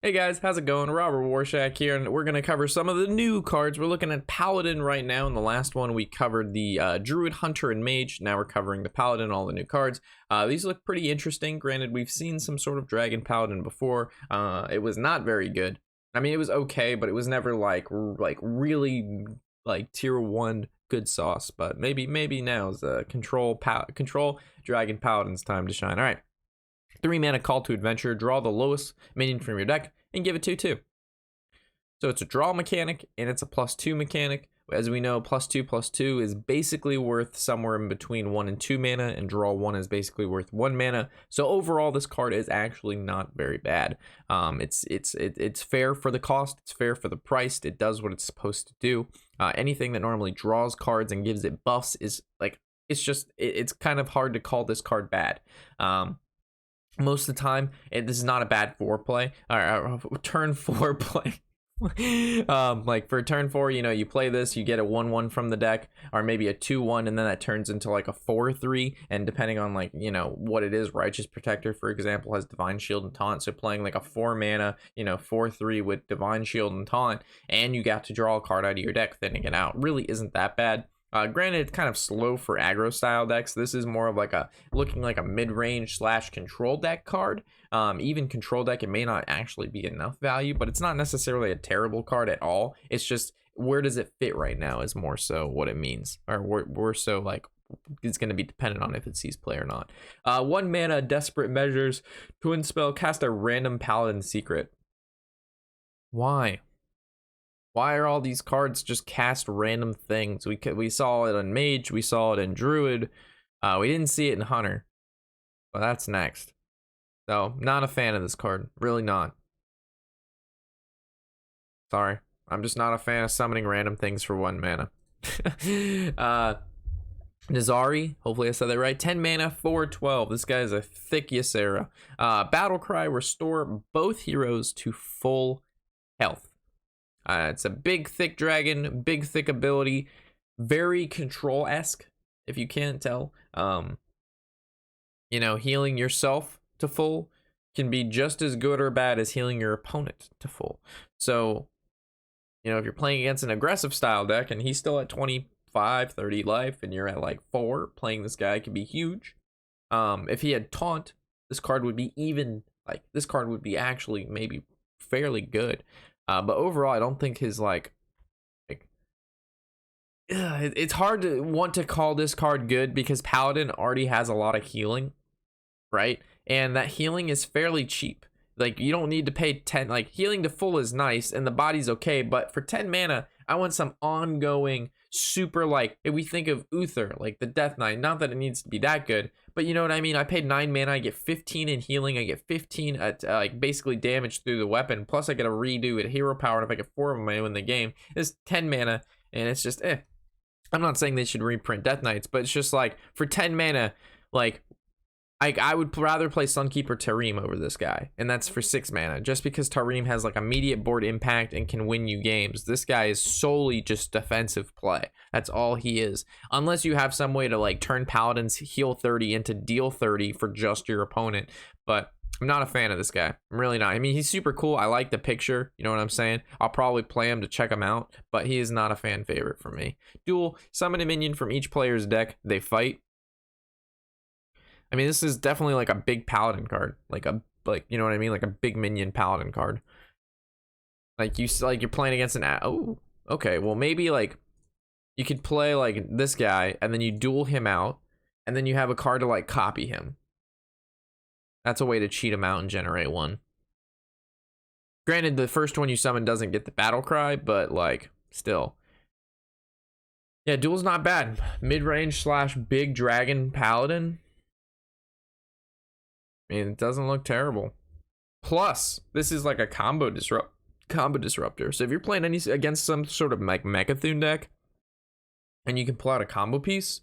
Hey guys, how's it going? Robert Warshak here, and we're going to cover some of the new cards. We're looking at Paladin right now. In the last one, we covered the Druid, Hunter, and Mage. Now we're covering the Paladin, all the new cards. These look pretty interesting. Granted, we've seen some sort of Dragon Paladin before. It was not very good. I mean, it was okay, but it was never like really like tier 1 good sauce. But maybe now is the control Dragon Paladin's time to shine. All right. 3 mana Call to Adventure, draw the lowest minion from your deck, and give it 2/2. So it's a draw mechanic, and it's a +2 mechanic. As we know, +2/+2 is basically worth somewhere in between 1 and 2 mana, and draw 1 is basically worth 1 mana. So overall, this card is actually not very bad. It's fair for the cost, it's fair for the price, it does what it's supposed to do. Anything that normally draws cards and gives it buffs is like, it's kind of hard to call this card bad. Most of the time, this is not a bad foreplay or turn 4 play. Like for turn 4, you play this, you get a 1/1 from the deck, or maybe a 2/1, and then that turns into like a 4/3. And depending on what it is, Righteous Protector, for example, has Divine Shield and Taunt. So playing like a 4 mana, 4/3 with Divine Shield and Taunt, and you got to draw a card out of your deck, thinning it out, really isn't that bad. Granted, it's kind of slow for aggro style decks. This is more of like looking like a mid-range / control deck card. Even control deck, it may not actually be enough value, but it's not necessarily a terrible card at all. It's just, where does it fit right now is more so what it means, or we're so like, it's going to be dependent on if it sees play or not. 1 mana Desperate Measures, twin spell, cast a random Paladin secret. Why? Why are all these cards just cast random things? We saw it on Mage, we saw it in Druid, we didn't see it in Hunter. Well, that's next. So, not a fan of this card. Really not. Sorry. I'm just not a fan of summoning random things for 1 mana. Nazari, hopefully I said that right. 10 mana, 4/12. This guy is a thick Ysera. Battlecry, restore both heroes to full health. It's a big, thick dragon, big, thick ability, very control-esque, if you can't tell. Healing yourself to full can be just as good or bad as healing your opponent to full. So, if you're playing against an aggressive style deck and he's still at 25, 30 life and you're at like 4, playing this guy can be huge. If he had Taunt, this card would be actually maybe fairly good. But overall, I don't think his it's hard to want to call this card good because Paladin already has a lot of healing, right? And that healing is fairly cheap. Like, you don't need to pay 10, like healing to full is nice and the body's okay, but for 10 mana, I want some ongoing super, like, if we think of Uther, like the Death Knight, not that it needs to be that good, but you know what I mean? I paid 9 mana, I get 15 in healing, I get 15 at like basically damage through the weapon, plus I get a redo at hero power, and if I get 4 of them, I win the game. It's 10 mana, and it's just I'm not saying they should reprint Death Knights, but it's just like, for 10 mana, like, I would rather play Sunkeeper Tarim over this guy, and that's for 6 mana, just because Tarim has like immediate board impact and can win you games. This guy is solely just defensive play. That's all he is, unless you have some way to like turn Paladin's heal 30 into deal 30 for just your opponent. But I'm not a fan of this guy. I'm really not. I mean, he's super cool. I like the picture, you know what I'm saying? I'll probably play him to check him out, but he is not a fan favorite for me. Duel, summon a minion from each player's deck, they fight. I mean, this is definitely like a big Paladin card, like you know what I mean, like a big minion Paladin card. Like you're playing against oh, okay, well maybe like you could play like this guy and then you duel him out, and then you have a card to like copy him. That's a way to cheat him out and generate one. Granted, the first one you summon doesn't get the Battlecry, but like still. Yeah, Duel's not bad. Mid-range / big dragon Paladin. I mean, it doesn't look terrible. Plus, this is like a combo disruptor. So if you're playing against some sort of like Mechathune deck, and you can pull out a combo piece,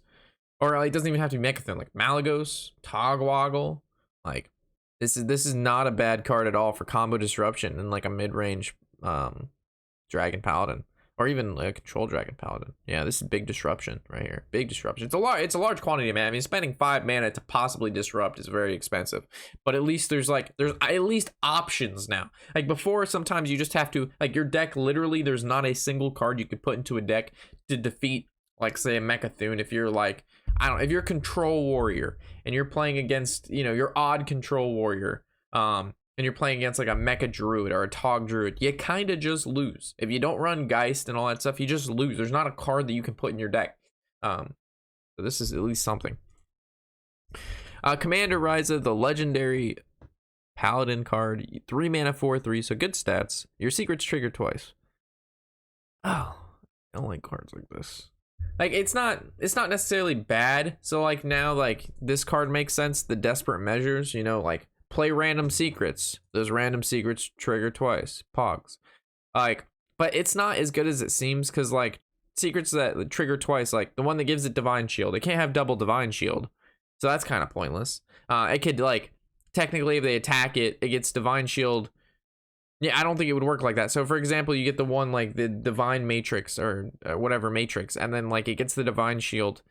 or it doesn't even have to be Mechathune, like Malagos, Togwaggle, like this is not a bad card at all for combo disruption in like a mid-range Dragon Paladin, Or even a control dragon paladin. Yeah, this is big disruption right here. Big disruption. It's a large quantity, man. I mean, spending 5 mana to possibly disrupt is very expensive. But at least there's at least options now. Like before, sometimes you just have to, like, your deck, literally there's not a single card you could put into a deck to defeat, like, say, a Mechathune. If you're like, I don't know, if you're a control warrior and you're playing against, you know, your odd control warrior, and you're playing against like a Mecha Druid or a Tog Druid, you kind of just lose. If you don't run Geist and all that stuff, you just lose. There's not a card that you can put in your deck. So this is at least something. Commander Ryza, the legendary Paladin card. 3 mana, 4/3, so good stats. Your secrets trigger twice. Oh, I don't like cards like this. Like, it's not necessarily bad. So like now, like this card makes sense. The Desperate Measures, you know, like play random secrets. Those random secrets trigger twice. Pogs. Like, but it's not as good as it seems, because like secrets that trigger twice, like the one that gives it Divine Shield, it can't have double Divine Shield. So that's kind of pointless. It could, like, technically if they attack it, it gets Divine Shield. Yeah, I don't think it would work like that. So for example, you get the one like the Divine Matrix or whatever Matrix, and then like it gets the Divine Shield,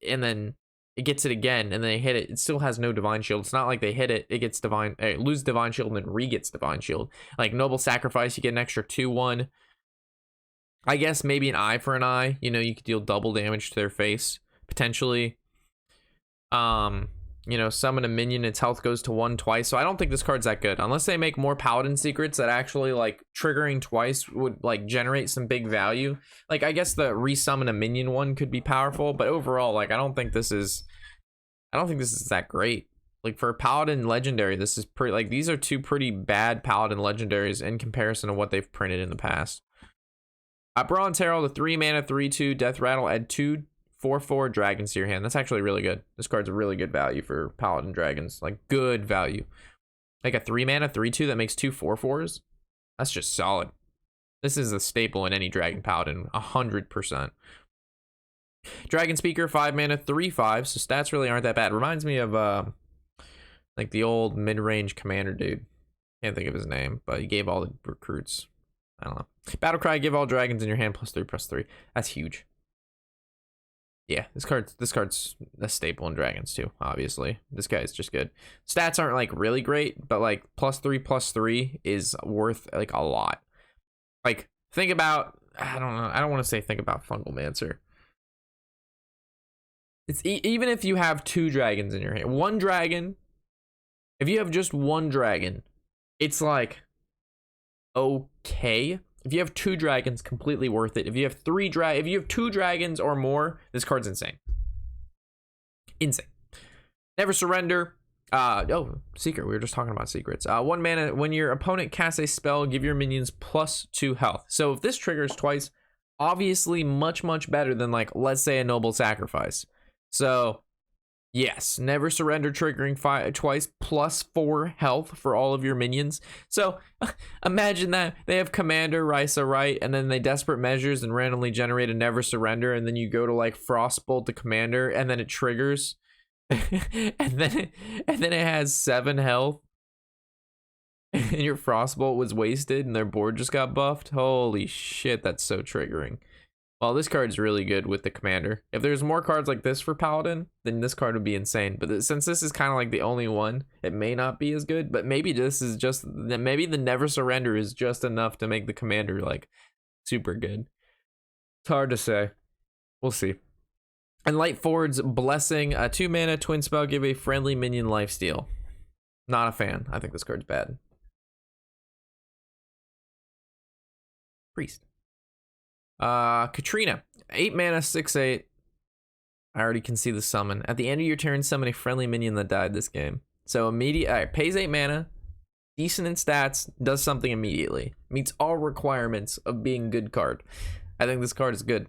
and then it gets it again, and then they hit it. It still has no Divine Shield. It's not like they hit it, it gets lose Divine Shield and then re-gets Divine Shield. Like Noble Sacrifice, you get an extra 2/1. I guess maybe an eye for an eye. You know, you could deal double damage to their face potentially. You know, summon a minion, its health goes to 1 twice. So I don't think this card's that good, unless they make more Paladin secrets that actually, like, triggering twice would, like, generate some big value. Like, I guess the resummon a minion one could be powerful, but overall, like, I don't think this is that great. Like, for a Paladin legendary, this is pretty, like, these are 2 pretty bad Paladin legendaries in comparison to what they've printed in the past. Bronze Herald, the 3 mana 3/2 Death Rattle, add 2 4/4 dragons to your hand. That's actually really good. This card's a really good value for Paladin dragons. Like, good value. Like a 3 mana 3/2 that makes 2 4/4s. That's just solid. This is a staple in any Dragon Paladin, 100%. Dragon Speaker, 5 mana 3/5, so stats really aren't that bad. Reminds me of like the old mid-range commander dude. Can't think of his name, but he gave all the recruits. I don't know. Battlecry, give all dragons in your hand +3/+3. That's huge. Yeah, this card's a staple in dragons too, obviously. This guy's just good. Stats aren't like really great, but like +3/+3 is worth like a lot. Like, think about, I don't know, I don't want to say think about Fungalmancer. It's even if you have 2 dragons in your hand, 1 dragon, if you have just 1 dragon, it's like okay. If you have 2 dragons, completely worth it. If you have 2 dragons or more, this card's insane. Insane. Never Surrender. Secret. We were just talking about secrets. 1 mana. When your opponent casts a spell, give your minions +2 health. So if this triggers twice, obviously much better than, like, let's say a Noble Sacrifice. So yes, Never Surrender triggering twice, +4 health for all of your minions. So imagine that they have Commander Ryza, right? And then they Desperate Measures and randomly generate a Never Surrender, and then you go to like Frostbolt to Commander, and then it triggers, and then it has 7 health, and your Frostbolt was wasted, and their board just got buffed. Holy shit, that's so triggering. Well, this card's really good with the Commander. If there's more cards like this for Paladin, then this card would be insane. But since this is kind of like the only one, it may not be as good. But maybe this is just, maybe the Never Surrender is just enough to make the Commander like super good. It's hard to say. We'll see. And Lightforward's Blessing, 2 mana twin spell, give a friendly minion lifesteal. Not a fan. I think this card's bad. Priest. Catrina, 8 mana 6/8. I already can see the summon. At the end of your turn, summon a friendly minion that died this game. So immediate, alright, pays 8 mana, decent in stats, does something immediately. Meets all requirements of being good card. I think this card is good.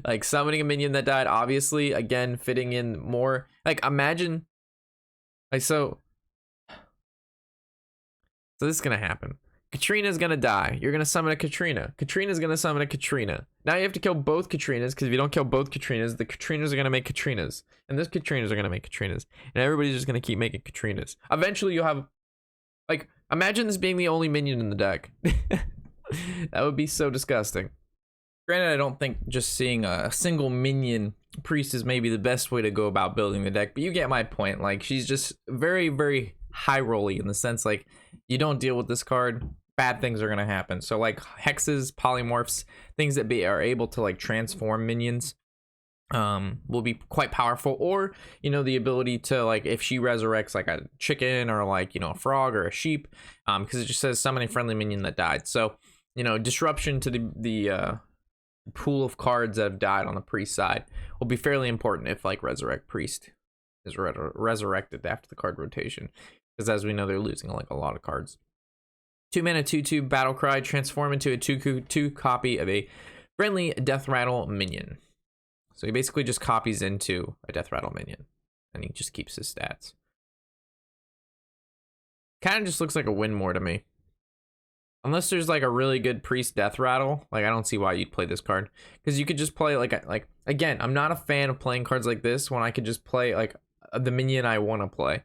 Like summoning a minion that died, obviously, again, fitting in more. Like, imagine, like, so this is gonna happen. Catrina's gonna die. You're gonna summon a Catrina. Catrina's gonna summon a Catrina. Now you have to kill both Catrinas, because if you don't kill both Catrinas, the Catrinas are gonna make Catrinas. And those Catrinas are gonna make Catrinas. And everybody's just gonna keep making Catrinas. Eventually you'll have, like, imagine this being the only minion in the deck. That would be so disgusting. Granted, I don't think just seeing a single minion priest is maybe the best way to go about building the deck, but you get my point. Like, she's just very, very high rolly in the sense, like, you don't deal with this card, bad things are gonna happen. So like hexes, polymorphs, things that are able to like transform minions will be quite powerful. Or, you know, the ability to, like, if she resurrects like a chicken or like, you know, a frog or a sheep, because it just says summon a friendly minion that died. So, you know, disruption to the pool of cards that have died on the priest side will be fairly important if like Resurrect Priest is resurrected after the card rotation, because as we know, they're losing like a lot of cards. 2-mana 2/2 Battlecry, transform into a 2/2 copy of a friendly Death Rattle minion. So he basically just copies into a Death Rattle minion, and he just keeps his stats. Kind of just looks like a win more to me. Unless there's like a really good priest Death Rattle, like I don't see why you'd play this card, because you could just play like again, I'm not a fan of playing cards like this when I could just play like the minion I want to play.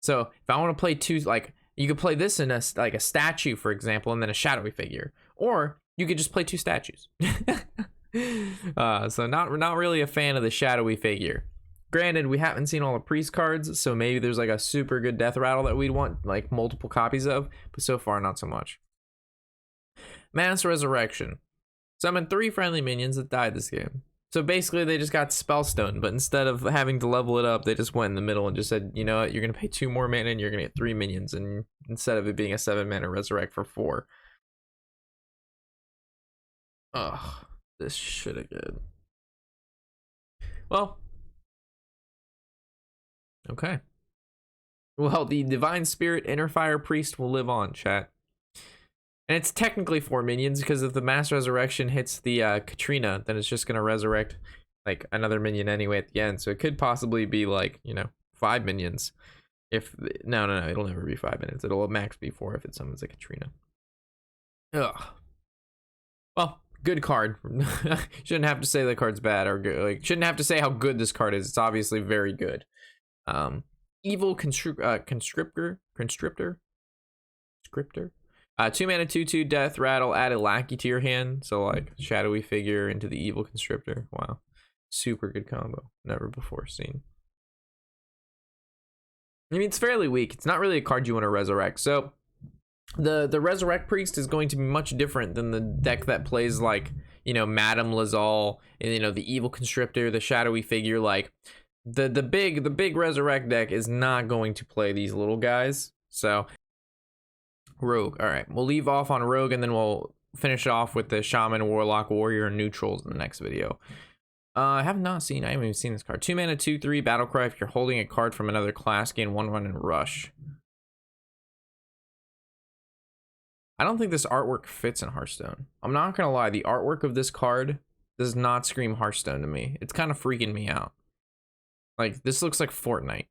So if I want to play two, like you could play this in a like a statue, for example, and then a shadowy figure, or you could just play two statues. So not really a fan of the shadowy figure. Granted, we haven't seen all the priest cards, so maybe there's like a super good Death Rattle that we'd want like multiple copies of, but so far not so much. Mass Resurrection. Summon 3 friendly minions that died this game. So basically they just got Spellstone, but instead of having to level it up, they just went in the middle and just said, you know what, you're going to pay 2 more mana and you're going to get 3 minions, and instead of it being a 7-mana Resurrect for 4. Ugh, this shit again. Well, okay. Well, the Divine Spirit Inner Fire Priest will live on, chat. And it's technically 4 minions, because if the Mass Resurrection hits the Catrina, then it's just going to resurrect like another minion anyway at the end. So it could possibly be like, you know, 5 minions. If no, it'll never be 5 minutes. It'll max be 4 if it summons a Catrina. Ugh. Well, good card. Shouldn't have to say the card's bad or good. Like, shouldn't have to say how good this card is. It's obviously very good. Evil Constrictor. 2-mana 2/2 Death Rattle, add a lackey to your hand. So like shadowy figure into the Evil Constrictor. Wow, super good combo, never before seen. I mean, it's fairly weak. It's not really a card you want to resurrect. So the Resurrect Priest is going to be much different than the deck that plays like, you know, Madame Lazal and, you know, the Evil Constrictor, the shadowy figure. Like the big Resurrect deck is not going to play these little guys. So Rogue. All right, we'll leave off on Rogue, and then we'll finish off with the Shaman, Warlock, Warrior, and Neutrals in the next video. I haven't even seen this card. 2-mana 2/3 Battlecry. If you're holding a card from another class, gain 1/1 and rush. I don't think this artwork fits in Hearthstone. I'm not gonna lie, the artwork of this card does not scream Hearthstone to me. It's kind of freaking me out. Like, this looks like Fortnite.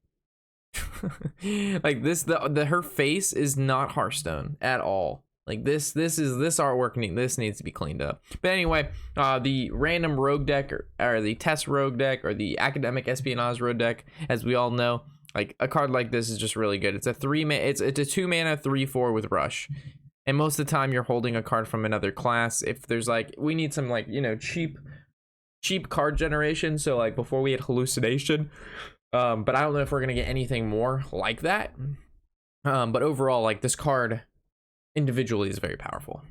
Like this, her face is not Hearthstone at all. Like this artwork this needs to be cleaned up. But anyway, the random rogue deck or the test rogue deck or the academic espionage rogue deck, as we all know, like a card like this is just really good. It's a 2-mana 3/4 with rush, and most of the time you're holding a card from another class. If there's like, we need some like, you know, cheap card generation, so like before we had hallucination. But I don't know if we're gonna get anything more like that. But overall, like, this card individually is very powerful.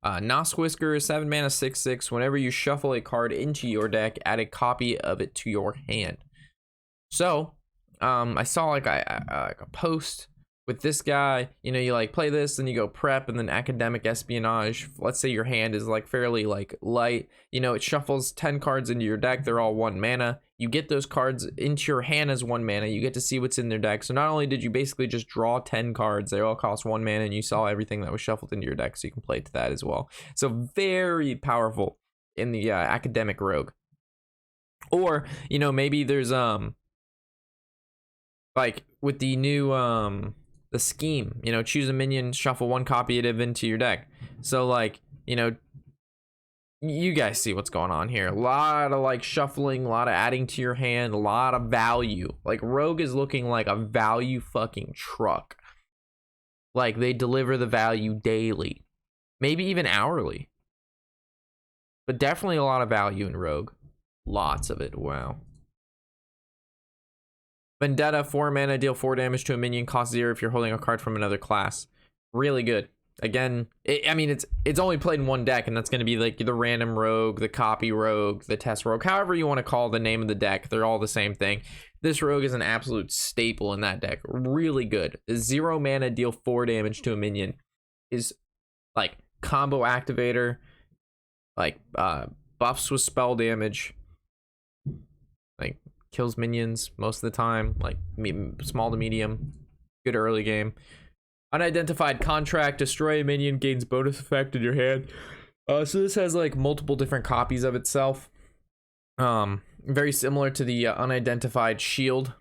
Nos Whisker, 7-mana 6/6. Whenever you shuffle a card into your deck, add a copy of it to your hand. So, I saw like a post with this guy. You know, you like play this, then you go prep, and then academic espionage. Let's say your hand is like fairly like light. You know, it shuffles 10 cards into your deck. They're all 1 mana. You get those cards into your hand as 1 mana. You get to see what's in their deck. So not only did you basically just draw 10 cards, they all cost 1 mana, and you saw everything that was shuffled into your deck, so you can play to that as well. So very powerful in the academic rogue. Or, you know, maybe there's like with the new the scheme, you know, choose a minion, shuffle 1 copy of it into your deck. So like, you know, you guys see what's going on here. A lot of like shuffling, a lot of adding to your hand, a lot of value. Like Rogue is looking like a value fucking truck. Like, they deliver the value daily, maybe even hourly, but definitely a lot of value in Rogue. Lots of it. Wow. Vendetta, 4 mana, deal 4 damage to a minion, cost 0 if you're holding a card from another class. Really good. Again, I mean, it's only played in one deck, and that's going to be like the random rogue, the copy rogue, the test rogue, however you want to call the name of the deck. They're all the same thing. This rogue is an absolute staple in that deck. Really good. The 0 mana, deal 4 damage to a minion is like combo activator, like buffs with spell damage, like kills minions most of the time, like small to medium, good early game. Unidentified Contract, destroy a minion, gains bonus effect in your hand. So this has like multiple different copies of itself. Very similar to the Unidentified Shield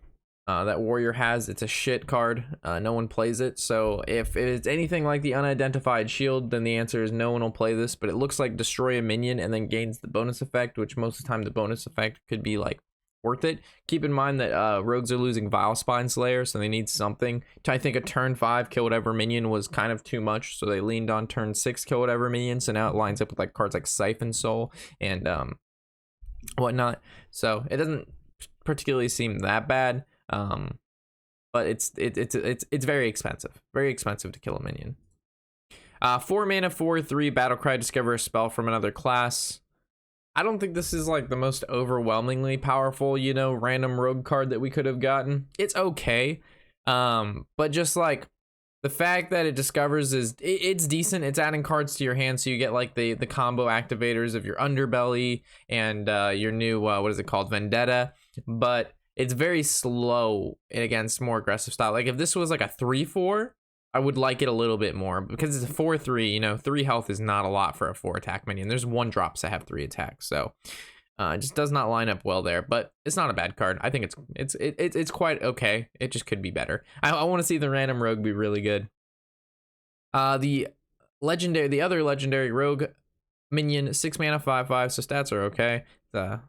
that Warrior has. It's a shit card. No one plays it. So if it's anything like the Unidentified Shield, then the answer is no one will play this. But it looks like destroy a minion and then gains the bonus effect, which most of the time the bonus effect could be like worth it. Keep in mind that rogues are losing Vile Spine Slayer, so they need something. I think a turn 5 kill whatever minion was kind of too much, so they leaned on turn 6 kill whatever minion. So now it lines up with like cards like Siphon Soul and whatnot. So it doesn't particularly seem that bad, but it's very expensive. Very expensive to kill a minion. 4 mana, 4/3 Battlecry, discover a spell from another class. I don't think this is like the most overwhelmingly powerful, you know, random rogue card that we could have gotten. It's okay, but just like the fact that it discovers it's decent. It's adding cards to your hand, so you get like the combo activators of your Underbelly and your new what is it called, Vendetta. But it's very slow against more aggressive style. Like if this was like a 3/4. I would like it a little bit more because it's a 4/3, you know, 3 health is not a lot for a 4 attack minion. There's 1 drops that have 3 attacks. So it just does not line up well there, but it's not a bad card. I think it's quite okay. It just could be better. I want to see the random rogue be really good. The other legendary rogue minion, 6 mana, 5/5, so stats are okay. The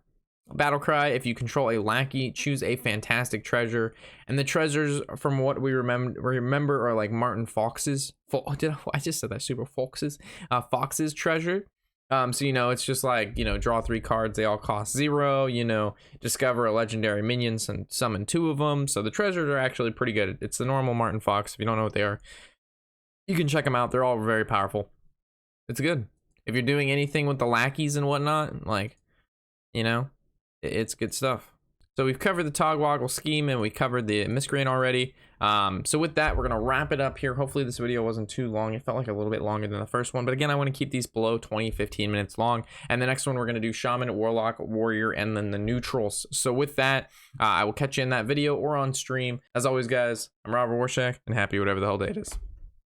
Battlecry, if you control a lackey, choose a fantastic treasure, and the treasures from what we remember are like Martin Fox's. I just said that, super Fox's. Fox's treasure. So you know, it's just like, you know, draw 3 cards, they all cost 0. You know, discover a legendary minion and summon 2 of them. So the treasures are actually pretty good. It's the normal Martin Fox. If you don't know what they are, you can check them out. They're all very powerful. It's good if you're doing anything with the lackeys and whatnot. Like, you know, it's good stuff. So we've covered the Togwaggle scheme and we covered the Miscreant already. So with that, we're going to wrap it up here. Hopefully this video wasn't too long. It felt like a little bit longer than the first one. But again, I want to keep these below 20-15 minutes long. And the next one, we're going to do Shaman, Warlock, Warrior, and then the neutrals. So with that, I will catch you in that video or on stream. As always, guys, I'm Robert Warshak, and happy whatever the hell day it is.